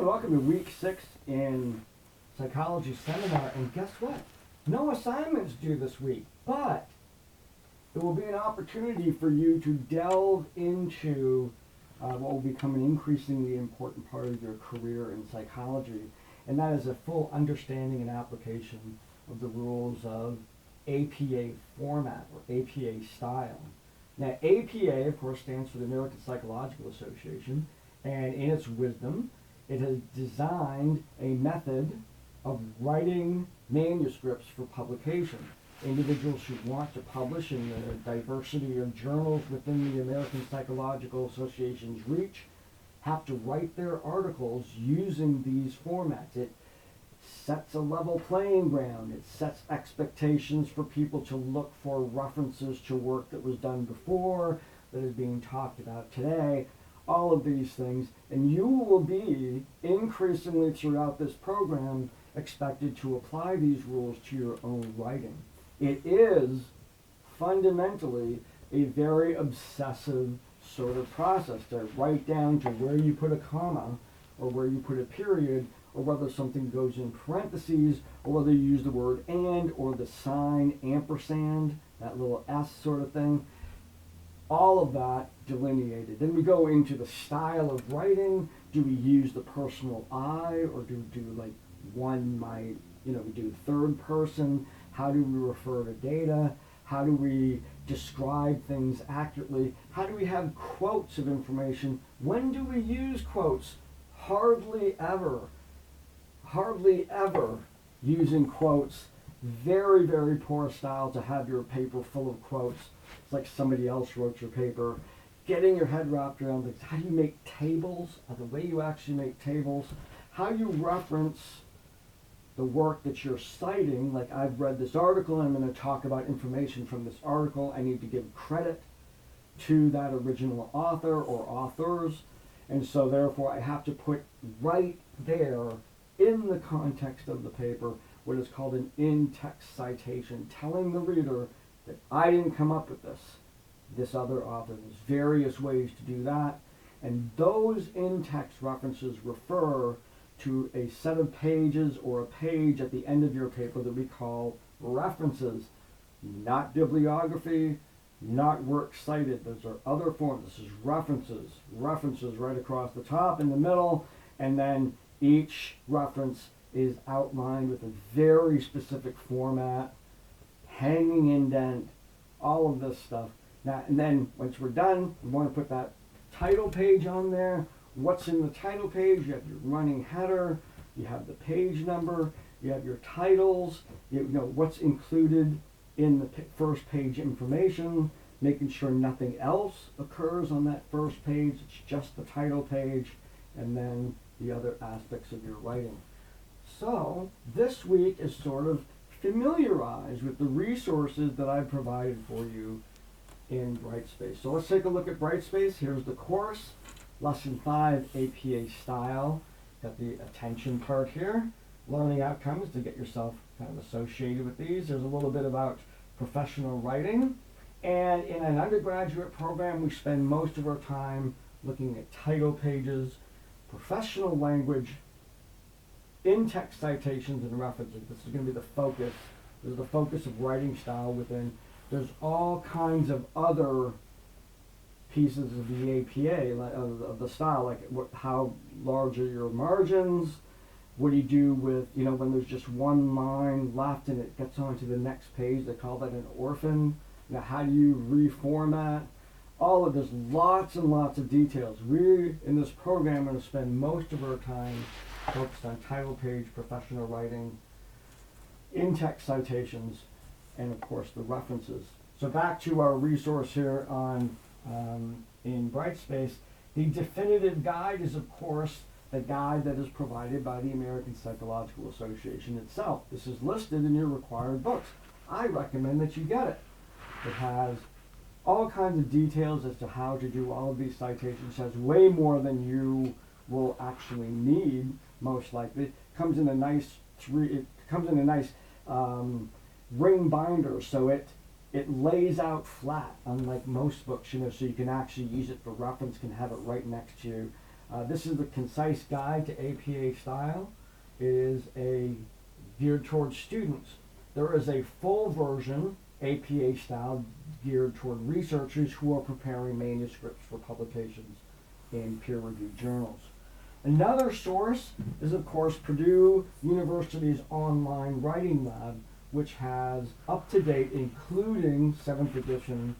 welcome to week 6 in psychology seminar, and guess what? No assignments due this week, but it will be an opportunity for you to delve into what will become an increasingly important part of your career in psychology, and that is a full understanding and application of the rules of APA format or APA style. Now, APA, of course, stands for the American Psychological Association, and in its wisdom, it has designed a method of writing manuscripts for publication. Individuals who want to publish in the diversity of journals within the American Psychological Association's reach have to write their articles using these formats. It sets a level playing ground. It sets expectations for people to look for references to work that was done before, that is being talked about today, all of these things. And you will be increasingly throughout this program expected to apply these rules to your own writing. It is fundamentally a very obsessive sort of process to write down to where you put a comma or where you put a period, or whether something goes in parentheses, or whether you use the word and or the sign ampersand, that little S sort of thing. All of that delineated. Then we go into the style of writing. Do we use the personal I, or do like one might, we do third person? How do we refer to data? How do we describe things accurately? How do we have quotes of information? When do we use quotes? Hardly ever using quotes. Very, very poor style to have your paper full of quotes. It's like somebody else wrote your paper. Getting your head wrapped around things. How do you make tables? The way you actually make tables. How you reference the work that you're citing. Like, I've read this article and I'm going to talk about information from this article. I need to give credit to that original author or authors. And so therefore I have to put right there in the context of the paper what is called an in-text citation, telling the reader that I didn't come up with this other author. There's various ways to do that, and those in-text references refer to a set of pages or a page at the end of your paper that we call references, not bibliography, not works cited. Those are other forms. This is references right across the top, in the middle, and then each reference is outlined with a very specific format, hanging indent, all of this stuff. Now, and then once we're done, we want to put that title page on there. What's in the title page? You have your running header, you have the page number, you have your titles, you know what's included in the first page information, making sure nothing else occurs on that first page. It's just the title page, and then the other aspects of your writing. So this week is sort of familiarized with the resources that I've provided for you in Brightspace. So let's take a look at Brightspace. Here's the course, Lesson 5, APA Style. Got the attention part here. Learning outcomes to get yourself kind of associated with these. There's a little bit about professional writing. And in an undergraduate program, we spend most of our time looking at title pages, professional language, in-text citations and references. This is going to be the focus. This is the focus of writing style within. There's all kinds of other pieces of the APA, of the style, like how large are your margins? What do you do with, when there's just one line left and it gets onto the next page? They call that an orphan. Now, how do you reformat? All of this, lots and lots of details. We, in this program, are going to spend most of our time focused on title page, professional writing, in-text citations, and of course the references. So back to our resource here on in Brightspace. The definitive guide is, of course, the guide that is provided by the American Psychological Association itself. This is listed in your required books. I recommend that you get it. It has all kinds of details as to how to do all of these citations. It has way more than you will actually need, most likely. It comes in a nice ring binder, so it lays out flat, unlike most books, so you can actually use it for reference, can have it right next to This is the Concise Guide to APA Style. It is geared towards students. There is a full version, APA Style, geared toward researchers who are preparing manuscripts for publications in peer-reviewed journals. Another source is, of course, Purdue University's online writing lab, which has up-to-date, including 7th edition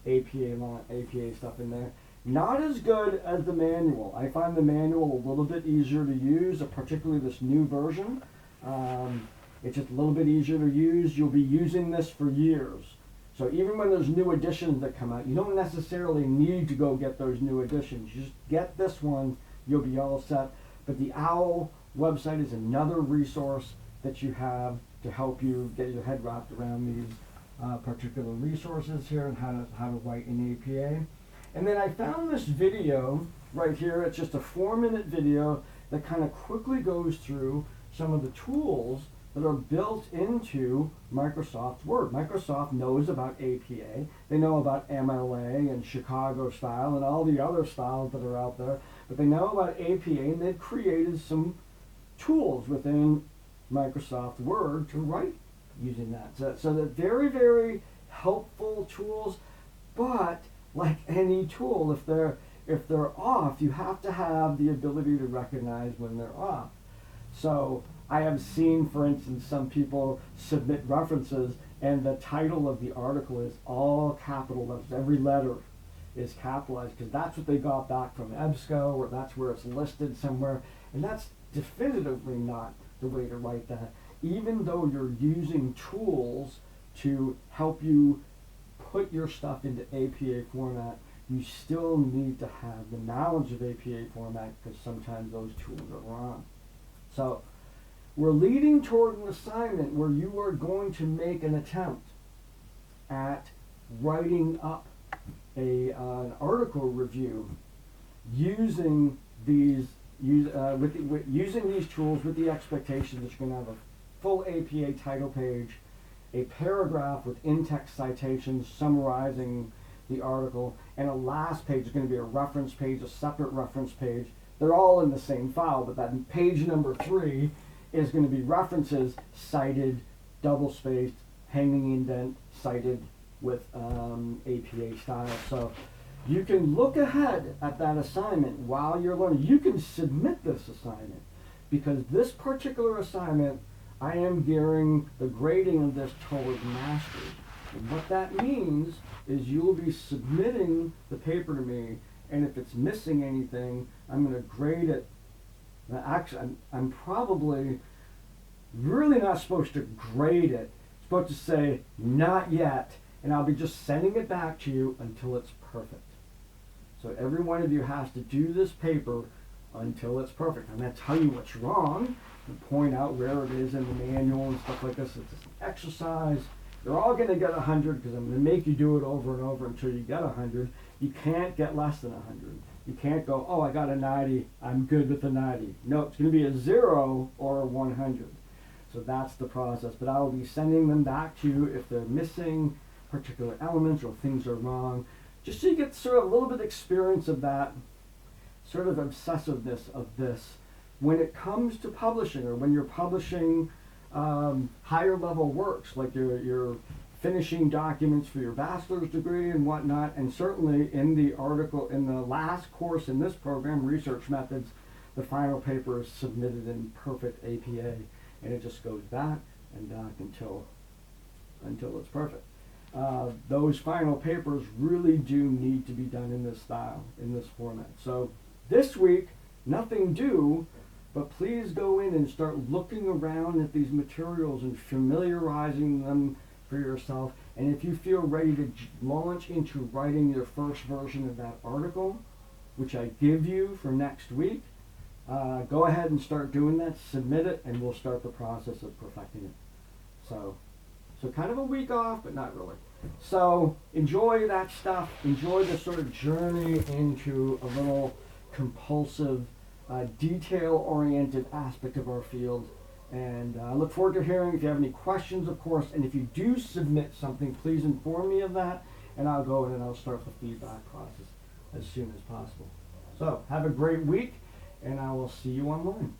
APA stuff in there. Not as good as the manual. I find the manual a little bit easier to use, particularly this new version. It's just a little bit easier to use. You'll be using this for years. So even when there's new editions that come out, you don't necessarily need to go get those new editions. You just get this one, you'll be all set. But the OWL website is another resource that you have to help you get your head wrapped around these particular resources here and how to write in APA. And then I found this video right here. It's just a 4-minute video that kind of quickly goes through some of the tools that are built into Microsoft Word. Microsoft knows about APA. They know about MLA and Chicago style and all the other styles that are out there. But they know about APA, and they've created some tools within Microsoft Word to write using that. So they're very, very helpful tools, but like any tool, if they're off, you have to have the ability to recognize when they're off. So I have seen, for instance, some people submit references and the title of the article is all capital letters. Every letter is capitalized because that's what they got back from EBSCO, or that's where it's listed somewhere. And that's definitively not the way to write that. Even though you're using tools to help you put your stuff into APA format, you still need to have the knowledge of APA format because sometimes those tools are wrong. So we're leading toward an assignment where you are going to make an attempt at writing up an article review using these using these tools with the expectation that you're going to have a full APA title page, a paragraph with in-text citations summarizing the article, and a last page is going to be a reference page, a separate reference page. They're all in the same file, but that page number 3 is going to be references cited, double-spaced, hanging indent, cited with APA style. So you can look ahead at that assignment while you're learning. You can submit this assignment because this particular assignment, I am gearing the grading of this towards mastery. And what that means is you will be submitting the paper to me, and if it's missing anything, I'm going to grade it. Now, actually, I'm probably really not supposed to grade it. I'm supposed to say, not yet, and I'll be just sending it back to you until it's perfect. So every one of you has to do this paper until it's perfect. I'm going to tell you what's wrong and point out where it is in the manual and stuff like this. It's just an exercise. You're all going to get 100 because I'm going to make you do it over and over until you get 100. You can't get less than 100. You can't go, oh, I got a 90, I'm good with the 90. No, it's going to be a 0 or a 100. So that's the process. But I will be sending them back to you if they're missing particular elements or things are wrong, just so you get sort of a little bit of experience of that sort of obsessiveness of this when it comes to publishing, or when you're publishing higher level works, like you're finishing documents for your bachelor's degree and whatnot. And certainly in the article, in the last course in this program, Research Methods, the final paper is submitted in perfect APA, and it just goes back and back until it's perfect. Those final papers really do need to be done in this style, in this format. So this week, nothing due, but please go in and start looking around at these materials and familiarizing them for yourself. And if you feel ready to launch into writing your first version of that article, which I give you for next week, go ahead and start doing that, submit it, and we'll start the process of perfecting it. So kind of a week off, but not really. So enjoy that stuff. Enjoy the sort of journey into a little compulsive, detail-oriented aspect of our field. And I look forward to hearing if you have any questions, of course. And if you do submit something, please inform me of that, and I'll go in and I'll start the feedback process as soon as possible. So have a great week, and I will see you online.